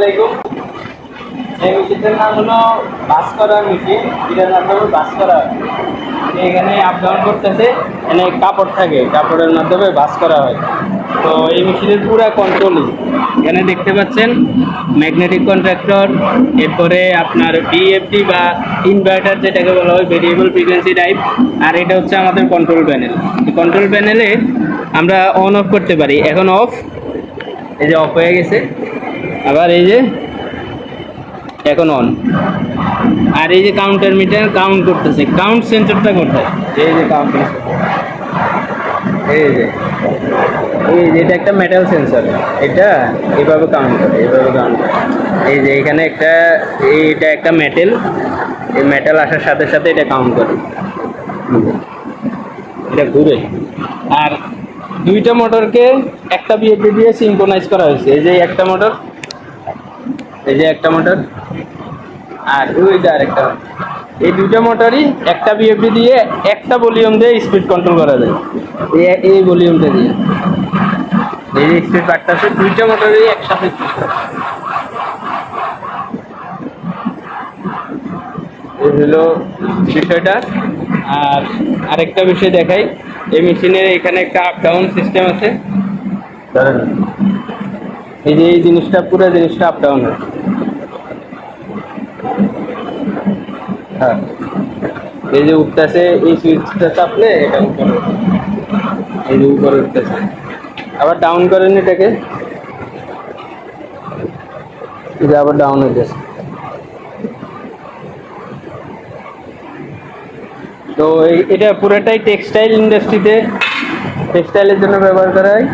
আলাইকুম। এই মেশিনটার নাম হলো বাস করা মেশিন। এটার মাধ্যমে বাস করা হয়। এখানে আপ ডাউন করতেছে, এখানে কাপড় থাকে, কাপড়ের মাধ্যমে বাস করা হয়। তো এই মেশিনের পুরো কন্ট্রোলই এখানে দেখতে পাচ্ছেন। ম্যাগনেটিক কন্ট্রাক্টর, এরপরে আপনার বিএফডি বা ইনভার্টার যেটাকে বলা হয়, ভেরিয়েবল ফ্রিকোয়েন্সি টাইপ। আর এটা হচ্ছে আমাদের কন্ট্রোল প্যানেল। কন্ট্রোল প্যানেলে আমরা অন অফ করতে পারি। এখন অফ, এই যে অফ হয়ে গেছে। আবার এই যে এখন অন। আর এই যে কাউন্টার মিটার কাউন্ট করতেছে। কাউন্ট সেন্সরটা কোথায়? এই যে কাউন্টার, এই যে এটা একটা মেটাল সেন্সর। এটা এইভাবে কাউন্ট করে, এইভাবে কাউন্ট করে। এই যে এখানে একটা, এইটা একটা মেটাল, এই মেটাল আসার সাথে সাথে এটা কাউন্ট করে, এটা ঘুরে। আর দুইটা মোটরকে একটা বিএফডি দিয়ে সিনক্রোনাইজ করা হয়েছে। এই যে একটা মোটর, এই যে একটা মোটর, আর ওই যে আরেকটা। এই দুইটা মোটরই একটা বিএফডি দিয়ে একটা ভলিউম দিয়ে স্পিড কন্ট্রোল করা যায়। এই ভলিউমটা দিয়ে এই যে স্পিড বাড়তেছে, দুইটা মোটরই একসাথে। এই হলো বিষয়টা। আর আরেকটা বিষয় দেখাই, এই মেশিনের এখানে একটা আপ ডাউন সিস্টেম আছে। এই যে এই জিনিসটা, পুরো জিনিসটা আপ ডাউন হয়। হ্যাঁ, এই যে উঠতেছে, এই সুইচটা চাপলে এটা উপরে, এই যে উপরে উঠতেছে। আবার ডাউন করেন এটাকে, এই যে আবার ডাউন হইতেছে। তো এটা পুরোটাই টেক্সটাইল ইন্ডাস্ট্রিতে, টেক্সটাইলের জন্য ব্যবহার করা হয়।